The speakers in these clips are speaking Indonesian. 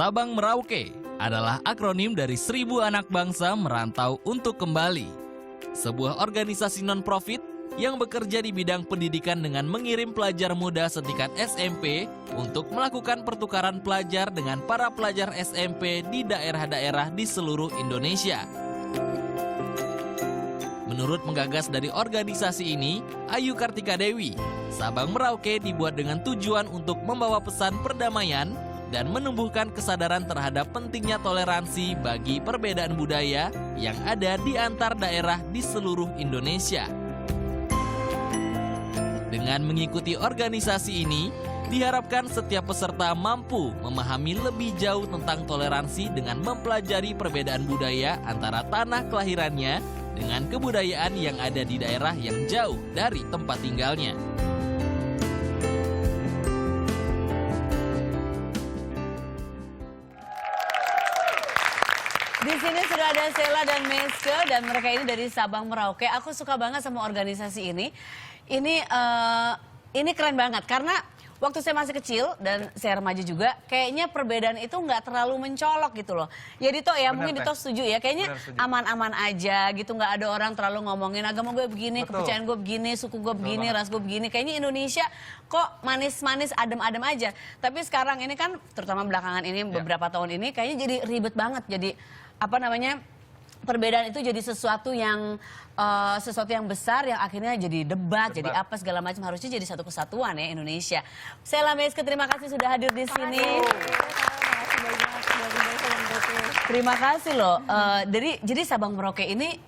Sabang Merauke adalah akronim dari 1000 anak bangsa merantau untuk kembali. Sebuah organisasi non-profit yang bekerja di bidang pendidikan dengan mengirim pelajar muda setingkat SMP untuk melakukan pertukaran pelajar dengan para pelajar SMP di daerah-daerah di seluruh Indonesia. Menurut penggagas dari organisasi ini, Ayu Kartika Dewi, Sabang Merauke dibuat dengan tujuan untuk membawa pesan perdamaian dan menumbuhkan kesadaran terhadap pentingnya toleransi bagi perbedaan budaya yang ada di antar daerah di seluruh Indonesia. Dengan mengikuti organisasi ini, diharapkan setiap peserta mampu memahami lebih jauh tentang toleransi dengan mempelajari perbedaan budaya antara tanah kelahirannya dengan kebudayaan yang ada di daerah yang jauh dari tempat tinggalnya. Di sini sudah ada Sela dan Meske dan mereka ini dari Sabang Merauke. Aku suka banget sama organisasi ini. Ini keren banget karena waktu saya masih kecil dan saya remaja juga, kayaknya perbedaan itu nggak terlalu mencolok gitu loh. Ya Dito ya, mungkin Dito setuju ya. Kayaknya aman-aman aja gitu, nggak ada orang terlalu ngomongin agama gue begini, kepercayaan gue begini, suku gue begini, ras gue begini. Kayaknya Indonesia kok manis-manis, adem-adem aja. Tapi sekarang ini kan, terutama belakangan ini, beberapa tahun ini, kayaknya jadi ribet banget. Jadi perbedaan itu jadi sesuatu yang besar yang akhirnya jadi debat, jadi apa segala macam, harusnya jadi satu kesatuan ya Indonesia. Sela Meske, terima kasih sudah hadir di sini. Terima kasih loh. Jadi Sabang Merauke ini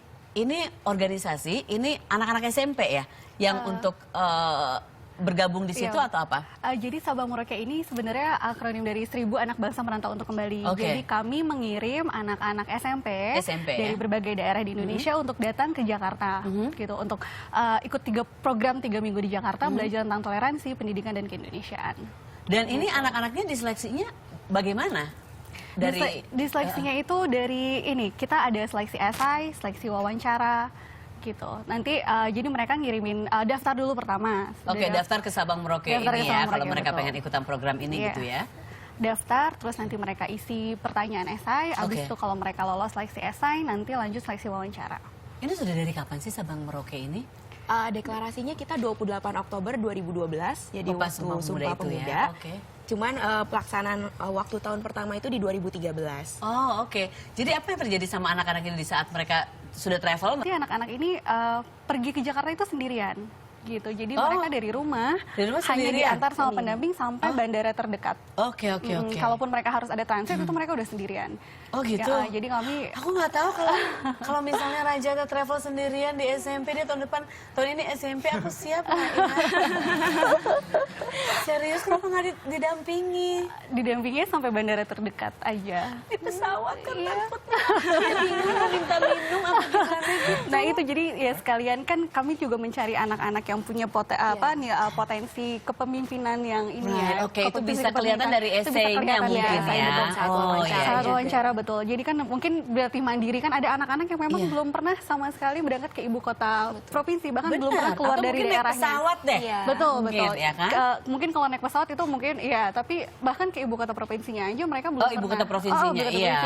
organisasi, ini anak-anak SMP ya yang untuk bergabung di situ atau apa? Jadi Sabang Merauke ini sebenarnya akronim dari 1000 anak bangsa merantau untuk kembali. Jadi kami mengirim anak-anak SMP dari berbagai daerah di Indonesia untuk datang ke Jakarta, gitu, untuk ikut program 3 minggu di Jakarta, belajar tentang toleransi, pendidikan dan keindonesiaan. Dan ini anak-anaknya diseleksinya bagaimana? Diseleksinya itu dari ini, kita ada seleksi esai, seleksi wawancara. Gitu. Nanti jadi mereka ngirimin daftar dulu pertama. Oke, daftar ke Sabang Merauke ini ya, kalau mereka pengen ikutan program ini gitu ya. Daftar, terus nanti mereka isi pertanyaan esai, abis itu kalau mereka lolos seleksi esai, nanti lanjut seleksi wawancara. Ini sudah dari kapan sih Sabang Merauke ini? Deklarasinya kita 28 Oktober 2012, jadi waktu Sumpah Pemuda. Cuman pelaksanaan waktu tahun pertama itu di 2013. Oh oke. Jadi apa yang terjadi sama anak-anak ini di saat mereka sudah travel? Jadi anak-anak ini pergi ke Jakarta itu sendirian. Gitu. Jadi mereka dari rumah hanya diantar sama pendamping sampai bandara terdekat. Oke. Kalaupun mereka harus ada transit itu mereka udah sendirian. Oh gitu. Ya, jadi kami. Aku nggak tahu kalau misalnya Raja travel sendirian di SMP, dia tahun depan, tahun ini SMP aku siap nggak? Serius, kenapa nggak didampingi? Didampingi sampai bandara terdekat aja. Di pesawat kan takut. Bingung minta minum apa gimana gitu. Nah itu jadi ya sekalian kan kami juga mencari anak-anak yang punya potensi kepemimpinan yang ini ya. Oke, itu bisa kelihatan dari esainya mungkin ya. Saat wawancara betul. Jadi kan mungkin berarti mandiri kan ada anak-anak yang memang belum pernah sama sekali berangkat ke ibu kota provinsi, bahkan belum pernah keluar dari daerahnya. Mungkin naik pesawat deh. Betul. Ya kan? Mungkin kalau naik pesawat itu mungkin iya, tapi bahkan ke ibu kota provinsinya aja mereka belum pernah. Ibu kota provinsinya, iya.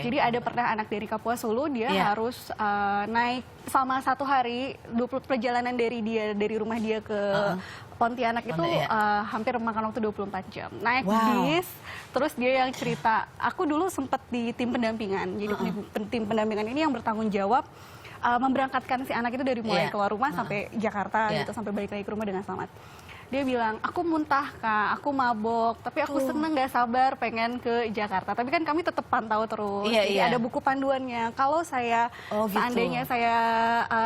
Jadi ada pernah anak dari Kapuas Hulu, dia harus naik sama 1 hari 20 perjalanan dari rumah dia ke Pontianak itu hampir memakan waktu 24 jam. Naik bis, terus dia yang cerita, aku dulu sempat di tim pendampingan. Jadi tim pendampingan ini yang bertanggung jawab memberangkatkan si anak itu dari mulai keluar rumah sampai Jakarta gitu, sampai balik lagi ke rumah dengan selamat. Dia bilang, aku muntah Kak, aku mabok, tapi aku seneng gak sabar pengen ke Jakarta. Tapi kan kami tetap pantau terus, jadi ada buku panduannya. Kalau saya, seandainya saya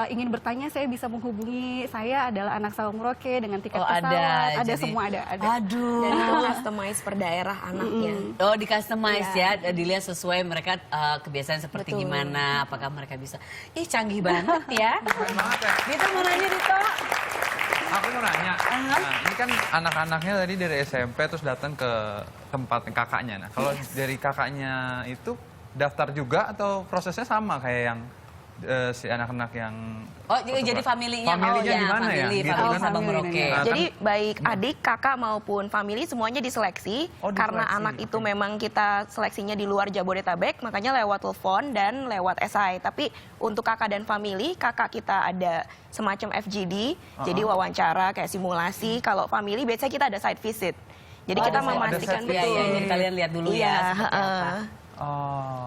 ingin bertanya, saya bisa menghubungi, saya adalah anak Sabang Merauke dengan tiket pesawat, ada semua ada. Aduh. Dan itu customize per daerah anaknya. Oh, di customize ya, dilihat sesuai mereka kebiasaan seperti gimana, apakah mereka bisa. Ih, canggih banget ya. Dito mau nanya, Dito. Aku mau nanya, nah, ini kan anak-anaknya tadi dari SMP terus datang ke tempat kakaknya. Nah, kalau dari kakaknya itu daftar juga atau prosesnya sama kayak yang si anak-anak yang jadi familinya. Familinya di mana ya? Family, Gitu family kan. Sabang Merauke. Nah, Jadi baik adik, kakak maupun family semuanya diseleksi. Karena diseleksi, anak itu memang kita seleksinya di luar Jabodetabek, makanya lewat telepon dan lewat SI. Tapi untuk kakak dan family, kakak kita ada semacam FGD, jadi wawancara kayak simulasi. Kalau family biasanya kita ada site visit. Jadi kita memastikan betul. Iya, jadi kalian lihat dulu ya seperti apa.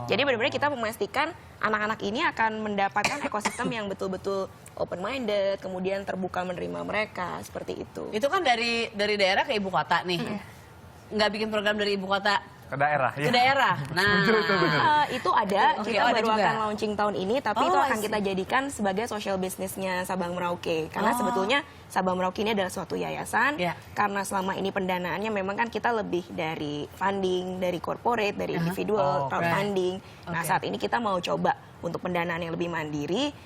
Jadi benar-benar kita memastikan anak-anak ini akan mendapatkan ekosistem yang betul-betul open minded, kemudian terbuka menerima mereka seperti itu. Itu kan dari daerah ke ibu kota nih. Nggak bikin program dari ibu kota ke daerah. ke daerah. Nah, Itu ada, Oke, kita ada baru juga. akan launching tahun ini, tapi itu Oh, akan I see. kita jadikan sebagai social business-nya Sabang Merauke. Karena sebetulnya Sabang Merauke ini adalah suatu yayasan, Ya. karena selama ini pendanaannya memang kan kita lebih dari funding, dari corporate, dari individual, crowdfunding. Nah, Oke. saat ini kita mau coba untuk pendanaan yang lebih mandiri,